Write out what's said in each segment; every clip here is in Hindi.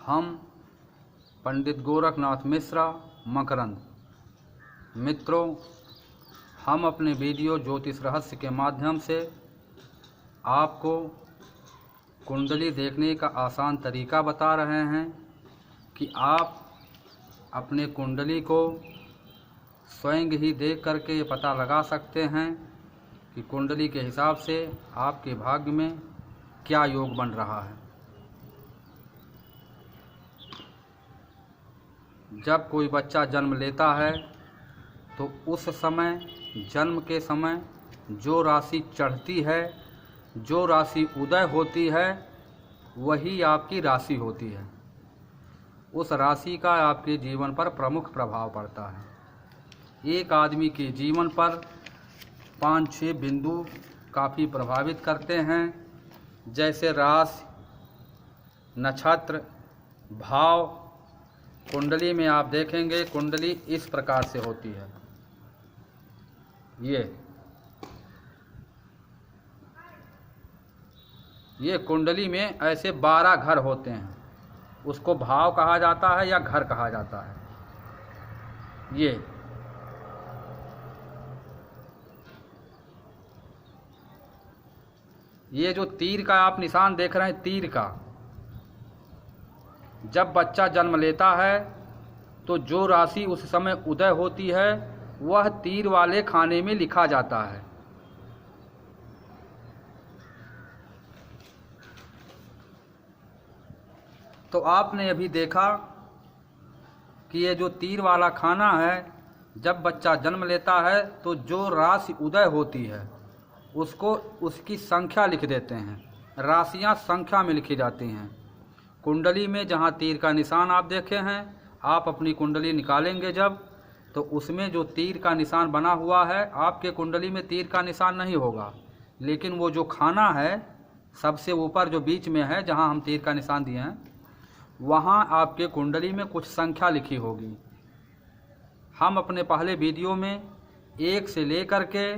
हम पंडित गोरखनाथ मिश्रा मकरंद। मित्रों, हम अपने वीडियो ज्योतिष रहस्य के माध्यम से आपको कुंडली देखने का आसान तरीका बता रहे हैं कि आप अपने कुंडली को स्वयं ही देख करके ये पता लगा सकते हैं कि कुंडली के हिसाब से आपके भाग्य में क्या योग बन रहा है। जब कोई बच्चा जन्म लेता है तो उस समय, जन्म के समय जो राशि चढ़ती है, जो राशि उदय होती है, वही आपकी राशि होती है। उस राशि का आपके जीवन पर प्रमुख प्रभाव पड़ता है। एक आदमी के जीवन पर 5-6 बिंदु काफ़ी प्रभावित करते हैं, जैसे राशि, नक्षत्र, भाव। कुंडली में आप देखेंगे कुंडली इस प्रकार से होती है। ये कुंडली में ऐसे 12 घर होते हैं। उसको भाव कहा जाता है या घर कहा जाता है। ये जो तीर का आप निशान देख रहे हैं, तीर का, जब बच्चा जन्म लेता है तो जो राशि उस समय उदय होती है वह तीर वाले खाने में लिखा जाता है। तो आपने अभी देखा कि ये जो तीर वाला खाना है, जब बच्चा जन्म लेता है तो जो राशि उदय होती है उसको उसकी संख्या लिख देते हैं। राशियां संख्या में लिखी जाती हैं। कुंडली में जहां तीर का निशान आप देखे हैं, आप अपनी कुंडली निकालेंगे जब, तो उसमें जो तीर का निशान बना हुआ है, आपके कुंडली में तीर का निशान नहीं होगा, लेकिन वो जो खाना है सबसे ऊपर जो बीच में है, जहां हम तीर का निशान दिए हैं, वहां आपके कुंडली में कुछ संख्या लिखी होगी। हम अपने पहले वीडियो में 1 से लेकर के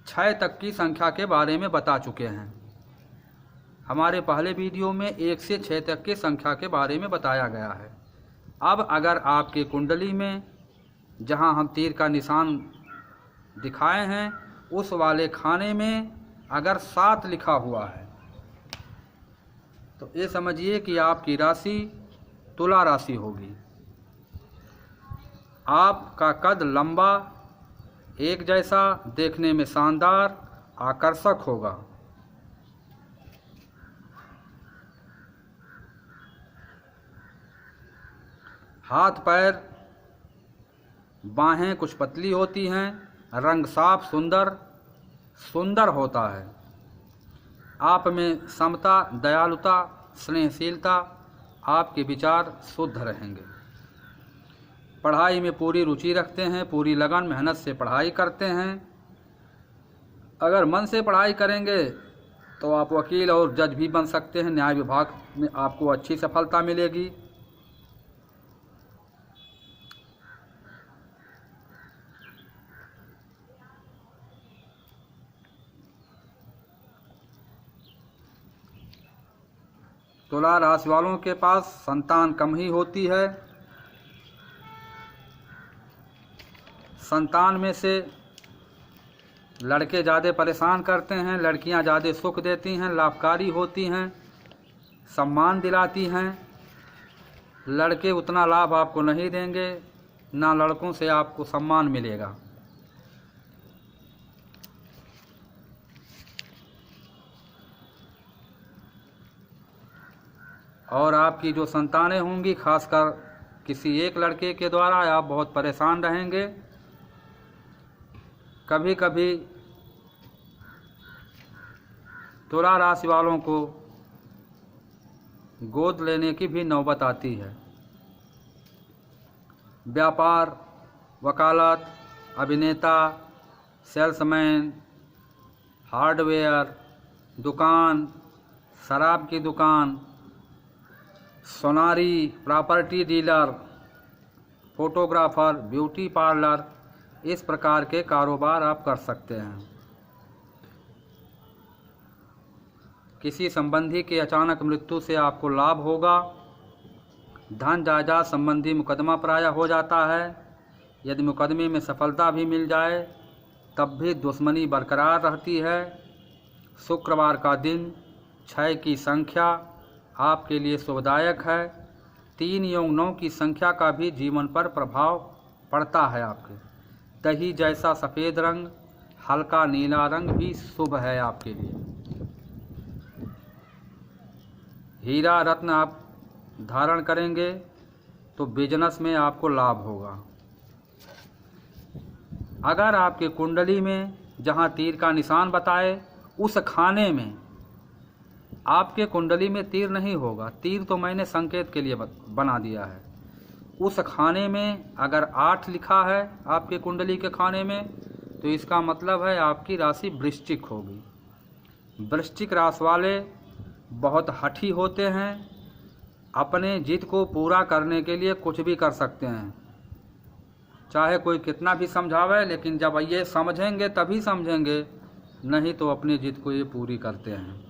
6 तक की संख्या के बारे में बता चुके हैं। हमारे पहले वीडियो में 1 से 6 तक की संख्या के बारे में बताया गया है। अब अगर आपके कुंडली में जहां हम तीर का निशान दिखाए हैं, उस वाले खाने में अगर 7 लिखा हुआ है, तो ये समझिए कि आपकी राशि तुला राशि होगी। आपका कद लंबा, एक जैसा, देखने में शानदार, आकर्षक होगा। हाथ पैर, बाहें कुछ पतली होती हैं, रंग साफ सुंदर होता है। आप में समता, दयालुता, स्नेहशीलता, आपके विचार शुद्ध रहेंगे। पढ़ाई में पूरी रुचि रखते हैं, पूरी लगन मेहनत से पढ़ाई करते हैं। अगर मन से पढ़ाई करेंगे तो आप वकील और जज भी बन सकते हैं। न्याय विभाग में आपको अच्छी सफलता मिलेगी। तुला राशि वालों के पास संतान कम ही होती है। संतान में से लड़के ज़्यादा परेशान करते हैं, लड़कियां ज़्यादा सुख देती हैं, लाभकारी होती हैं, सम्मान दिलाती हैं। लड़के उतना लाभ आपको नहीं देंगे, ना लड़कों से आपको सम्मान मिलेगा। और आपकी जो संतानें होंगी, खासकर किसी एक लड़के के द्वारा, आप बहुत परेशान रहेंगे। कभी कभी तुला राशि वालों को गोद लेने की भी नौबत आती है। व्यापार, वकालत, अभिनेता, सेल्समैन, हार्डवेयर दुकान, शराब की दुकान, Sonari, property dealer, photographer, beauty parlour, इस प्रकार के कारोबार आप कर सकते हैं। किसी संबंधी के अचानक मृत्यु से आपको लाभ होगा। धन जायदाद संबंधी मुकदमा प्राय हो जाता है। यदि मुकदमे में सफलता भी मिल जाए तब भी दुश्मनी बरकरार रहती है। शुक्रवार का दिन 6 की संख्या आपके लिए शुभदायक है। 3 एवं 9 की संख्या का भी जीवन पर प्रभाव पड़ता है आपके। दही जैसा सफ़ेद रंग, हल्का नीला रंग भी शुभ है आपके लिए। हीरा रत्न आप धारण करेंगे तो बिजनेस में आपको लाभ होगा। अगर आपके कुंडली में जहां तीर का निशान बताए उस खाने में आपके कुंडली में तीर नहीं होगा, तीर तो मैंने संकेत के लिए बना दिया है, उस खाने में अगर 8 लिखा है आपके कुंडली के खाने में तो इसका मतलब है आपकी राशि वृश्चिक होगी। वृश्चिक राशि वाले बहुत हठी होते हैं, अपने जिद को पूरा करने के लिए कुछ भी कर सकते हैं, चाहे कोई कितना भी समझावे, लेकिन जब ये समझेंगे तभी समझेंगे, नहीं तो अपनी जिद को ये पूरी करते हैं।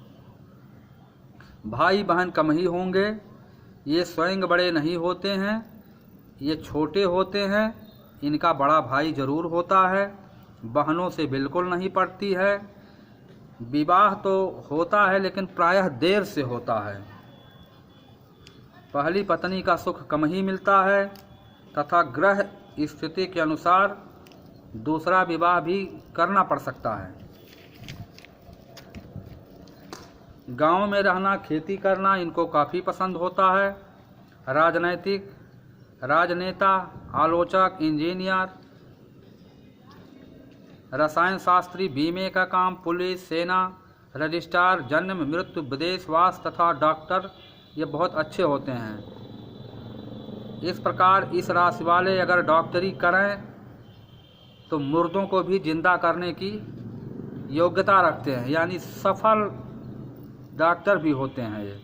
भाई बहन कम ही होंगे, ये स्वयं बड़े नहीं होते हैं, ये छोटे होते हैं। इनका बड़ा भाई जरूर होता है, बहनों से बिल्कुल नहीं पड़ती है। विवाह तो होता है लेकिन प्रायः देर से होता है। पहली पत्नी का सुख कम ही मिलता है तथा ग्रह स्थिति के अनुसार दूसरा विवाह भी करना पड़ सकता है। गांव में रहना, खेती करना इनको काफ़ी पसंद होता है। राजनैतिक, राजनेता, आलोचक, इंजीनियर, रसायन शास्त्री, बीमे का काम, पुलिस, सेना, रजिस्ट्रार, जन्म, मृत्यु, विदेशवास तथा डॉक्टर ये बहुत अच्छे होते हैं। इस प्रकार इस राशि वाले अगर डॉक्टरी करें तो मुर्दों को भी जिंदा करने की योग्यता रखते हैं, यानी सफल डॉक्टर भी होते हैं ये।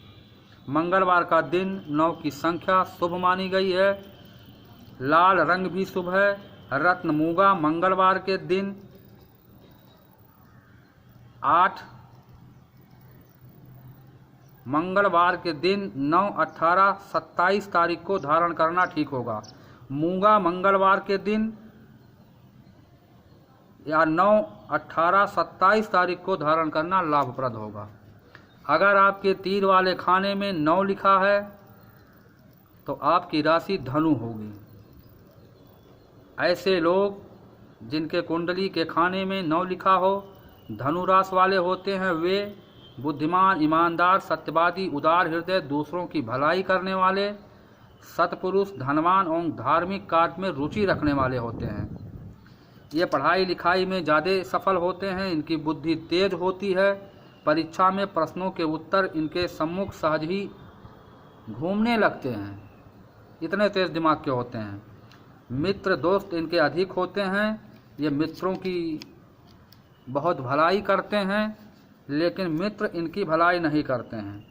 मंगलवार का दिन 9 की संख्या शुभ मानी गई है। लाल रंग भी शुभ है। रत्न मूंगा मंगलवार के दिन 8 मंगलवार के दिन 9, 18, 27 तारीख को धारण करना ठीक होगा। मूंगा मंगलवार के दिन या 9, 18, 27 तारीख को धारण करना लाभप्रद होगा। अगर आपके तीर वाले खाने में 9 लिखा है तो आपकी राशि धनु होगी। ऐसे लोग जिनके कुंडली के खाने में 9 लिखा हो, धनु राशि वाले होते हैं। वे बुद्धिमान, ईमानदार, सत्यवादी, उदार हृदय, दूसरों की भलाई करने वाले, सत्पुरुष, धनवान और धार्मिक कार्य में रुचि रखने वाले होते हैं। ये पढ़ाई लिखाई में ज़्यादा सफल होते हैं। इनकी बुद्धि तेज होती है। परीक्षा में प्रश्नों के उत्तर इनके सम्मुख सहज ही घूमने लगते हैं, इतने तेज दिमाग के होते हैं। मित्र दोस्त इनके अधिक होते हैं। ये मित्रों की बहुत भलाई करते हैं, लेकिन मित्र इनकी भलाई नहीं करते हैं।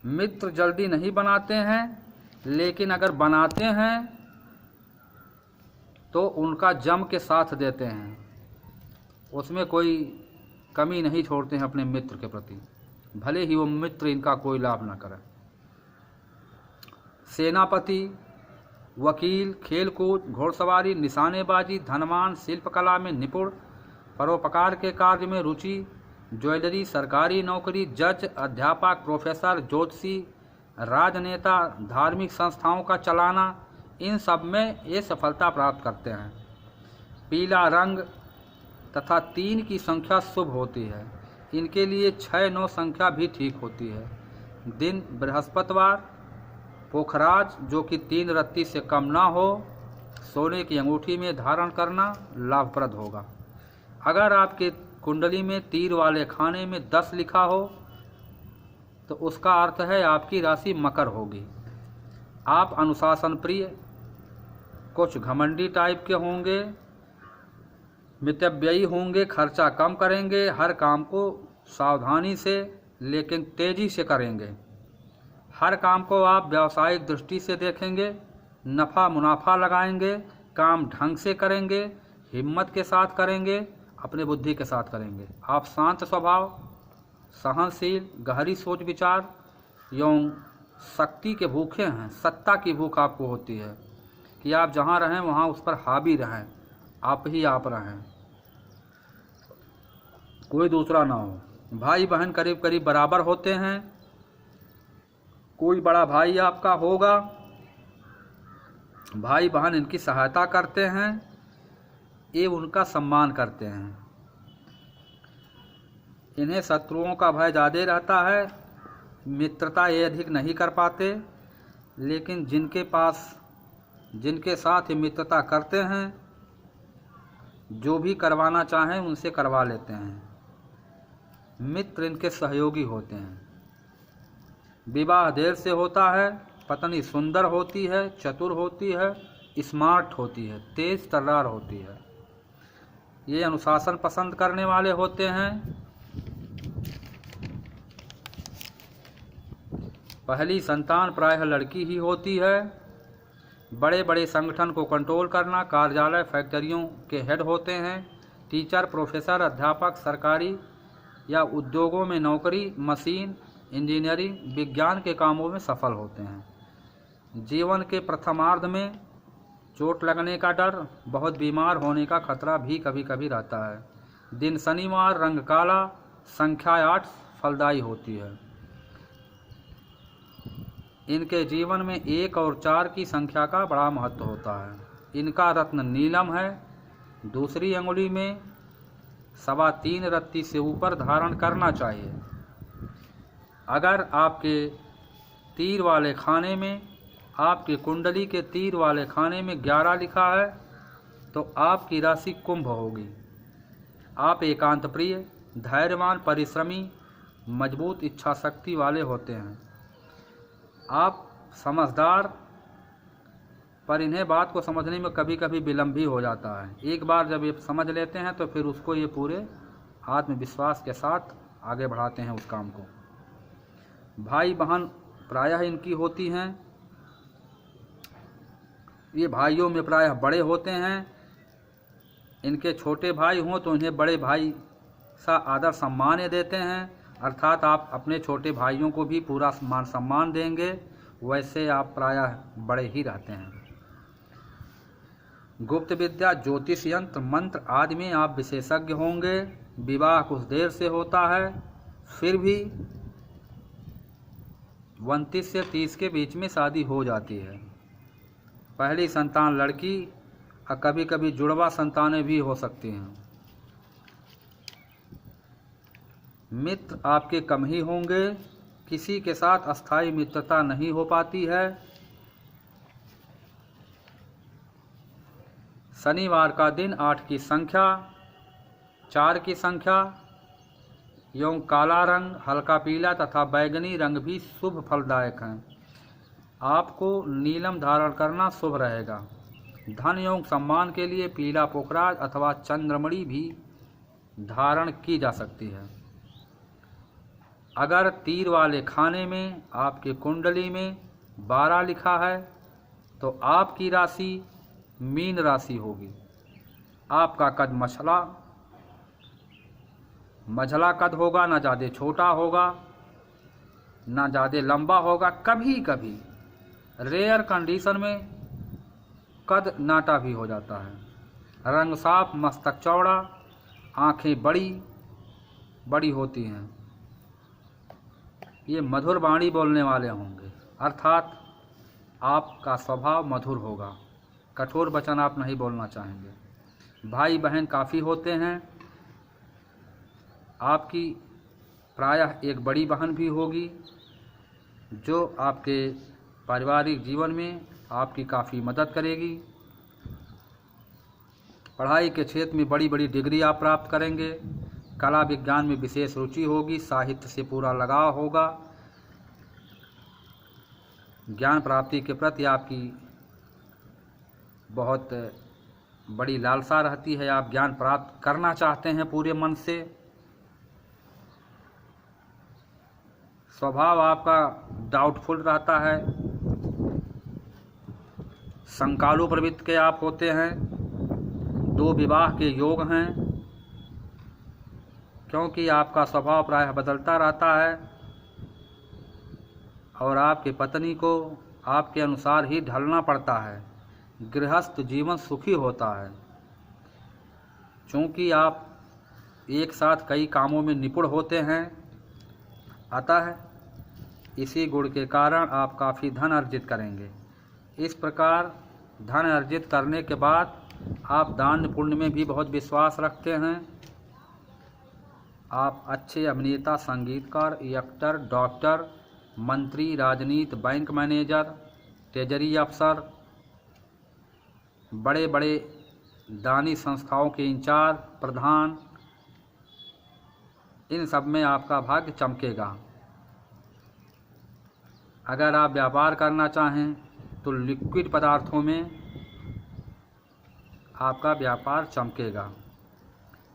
मित्र जल्दी नहीं बनाते हैं, लेकिन अगर बनाते हैं तो उनका जम के साथ देते हैं, उसमें कोई कमी नहीं छोड़ते हैं अपने मित्र के प्रति, भले ही वो मित्र इनका कोई लाभ ना करे। सेनापति, वकील, खेलकूद, घोड़सवारी, निशानेबाजी, धनवान, शिल्पकला में निपुण, परोपकार के कार्य में रुचि, ज्वेलरी, सरकारी नौकरी, जज, अध्यापक, प्रोफेसर, ज्योतिषी, राजनेता, धार्मिक संस्थाओं का चलाना, इन सब में ये सफलता प्राप्त करते हैं। पीला रंग तथा 3 की संख्या शुभ होती है। इनके लिए 6, 9 संख्या भी ठीक होती है। दिन बृहस्पतिवार, पोखराज जो कि 3 रत्ती से कम ना हो, सोने की अंगूठी में धारण करना लाभप्रद होगा। अगर आपके कुंडली में तीर वाले खाने में 10 लिखा हो तो उसका अर्थ है आपकी राशि मकर होगी। आप अनुशासन प्रिय, कुछ घमंडी टाइप के होंगे, मितव्ययी होंगे, खर्चा कम करेंगे, हर काम को सावधानी से लेकिन तेजी से करेंगे। हर काम को आप व्यावसायिक दृष्टि से देखेंगे, नफ़ा मुनाफा लगाएंगे, काम ढंग से करेंगे, हिम्मत के साथ करेंगे, अपने बुद्धि के साथ करेंगे। आप शांत स्वभाव सहनशील, गहरी सोच विचार एवं शक्ति के भूखे हैं। सत्ता की भूख आपको होती है कि आप जहाँ रहें वहाँ उस पर हावी रहें, आप ही आप रहें, कोई दूसरा ना हो। भाई बहन करीब करीब बराबर होते हैं। कोई बड़ा भाई आपका होगा, भाई बहन इनकी सहायता करते हैं एवं उनका सम्मान करते हैं। इन्हें शत्रुओं का भय ज़्यादा रहता है, मित्रता ये अधिक नहीं कर पाते, लेकिन जिनके साथ ये मित्रता करते हैं, जो भी करवाना चाहें उनसे करवा लेते हैं। मित्र इनके सहयोगी होते हैं। विवाह देर से होता है। पत्नी सुंदर होती है, चतुर होती है, स्मार्ट होती है, तेज तर्रार होती है। ये अनुशासन पसंद करने वाले होते हैं। पहली संतान प्रायः लड़की ही होती है। बड़े बड़े संगठन को कंट्रोल करना, कार्यालय फैक्ट्रियों के हेड होते हैं। टीचर, प्रोफेसर, अध्यापक, सरकारी या उद्योगों में नौकरी, मशीन, इंजीनियरिंग, विज्ञान के कामों में सफल होते हैं। जीवन के प्रथमार्ध में चोट लगने का डर, बहुत बीमार होने का खतरा भी कभी कभी रहता है। दिन शनिवार, रंग काला, संख्या 8 फलदायी होती है। इनके जीवन में 1 और 4 की संख्या का बड़ा महत्व होता है। इनका रत्न नीलम है। दूसरी अंगुली में 3.25 रत्ती से ऊपर धारण करना चाहिए। अगर आपके तीर वाले खाने में, आपकी कुंडली के तीर वाले खाने में 11 लिखा है तो आपकी राशि कुंभ होगी। आप एकांत प्रिय, धैर्यवान, परिश्रमी, मजबूत इच्छा शक्ति वाले होते हैं। आप समझदार, पर इन्हें बात को समझने में कभी कभी विलम्ब भी हो जाता है। एक बार जब ये समझ लेते हैं तो फिर उसको ये पूरे आत्मविश्वास के साथ आगे बढ़ाते हैं उस काम को। भाई बहन प्रायः इनकी होती हैं। ये भाइयों में प्रायः बड़े होते हैं। इनके छोटे भाई हों तो इन्हें बड़े भाई सा आदर सम्मान ये देते हैं, अर्थात आप अपने छोटे भाइयों को भी पूरा मान सम्मान देंगे, वैसे आप प्रायः बड़े ही रहते हैं। गुप्त विद्या, ज्योतिष, यंत्र, मंत्र आदि में आप विशेषज्ञ होंगे। विवाह कुछ देर से होता है, फिर भी 29 से 30 के बीच में शादी हो जाती है। पहली संतान लड़की और कभी कभी जुड़वा संतानें भी हो सकती हैं। मित्र आपके कम ही होंगे। किसी के साथ अस्थायी मित्रता नहीं हो पाती है। शनिवार का दिन 8 की संख्या, 4 की संख्या एवं काला रंग, हल्का पीला तथा बैगनी रंग भी शुभ फलदायक हैं। आपको नीलम धारण करना शुभ रहेगा। धन एवं सम्मान के लिए पीला पोखराज अथवा चंद्रमणि भी धारण की जा सकती है। अगर तीर वाले खाने में आपके कुंडली में 12 लिखा है तो आपकी राशि मीन राशि होगी। आपका कद मझला कद होगा, ना ज़्यादा छोटा होगा ना ज़्यादा लंबा होगा। कभी कभी रेयर कंडीशन में कद नाटा भी हो जाता है। रंग साफ, मस्तक चौड़ा, आंखें बड़ी बड़ी होती हैं। ये मधुर वाणी बोलने वाले होंगे, अर्थात आपका स्वभाव मधुर होगा। कठोर वचन आप नहीं बोलना चाहेंगे। भाई बहन काफ़ी होते हैं। आपकी प्रायः एक बड़ी बहन भी होगी जो आपके पारिवारिक जीवन में आपकी काफ़ी मदद करेगी। पढ़ाई के क्षेत्र में बड़ी बड़ी डिग्री आप प्राप्त करेंगे। कला विज्ञान में विशेष रुचि होगी। साहित्य से पूरा लगाव होगा। ज्ञान प्राप्ति के प्रति आपकी बहुत बड़ी लालसा रहती है। आप ज्ञान प्राप्त करना चाहते हैं पूरे मन से। स्वभाव आपका डाउटफुल रहता है। संकालु प्रवृत्ति के आप होते हैं। 2 विवाह के योग हैं। क्योंकि आपका स्वभाव प्रायः बदलता रहता है और आपकी पत्नी को आपके अनुसार ही ढलना पड़ता है। गृहस्थ जीवन सुखी होता है। चूँकि आप एक साथ कई कामों में निपुण होते हैं, अतः इसी गुण के कारण आप काफ़ी धन अर्जित करेंगे। इस प्रकार धन अर्जित करने के बाद आप दान पुण्य में भी बहुत विश्वास रखते हैं। आप अच्छे अभिनेता, संगीतकार, एक्टर, डॉक्टर, मंत्री, राजनीति, बैंक मैनेजर, ट्रेजरी अफसर, बड़े बड़े दानी संस्थाओं के इंचार्ज, प्रधान, इन सब में आपका भाग्य चमकेगा। अगर आप व्यापार करना चाहें तो लिक्विड पदार्थों में आपका व्यापार चमकेगा।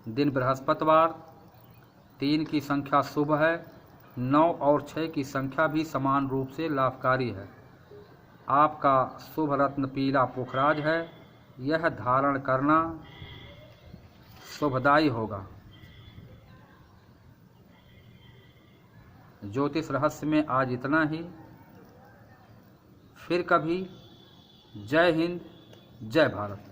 दिन बृहस्पतिवार, 3 की संख्या शुभ है। 9 और 6 की संख्या भी समान रूप से लाभकारी है। आपका शुभ रत्न पीला पुखराज है। यह धारण करना शुभदायी होगा। ज्योतिष रहस्य में आज इतना ही। फिर कभी। जय हिंद, जय भारत।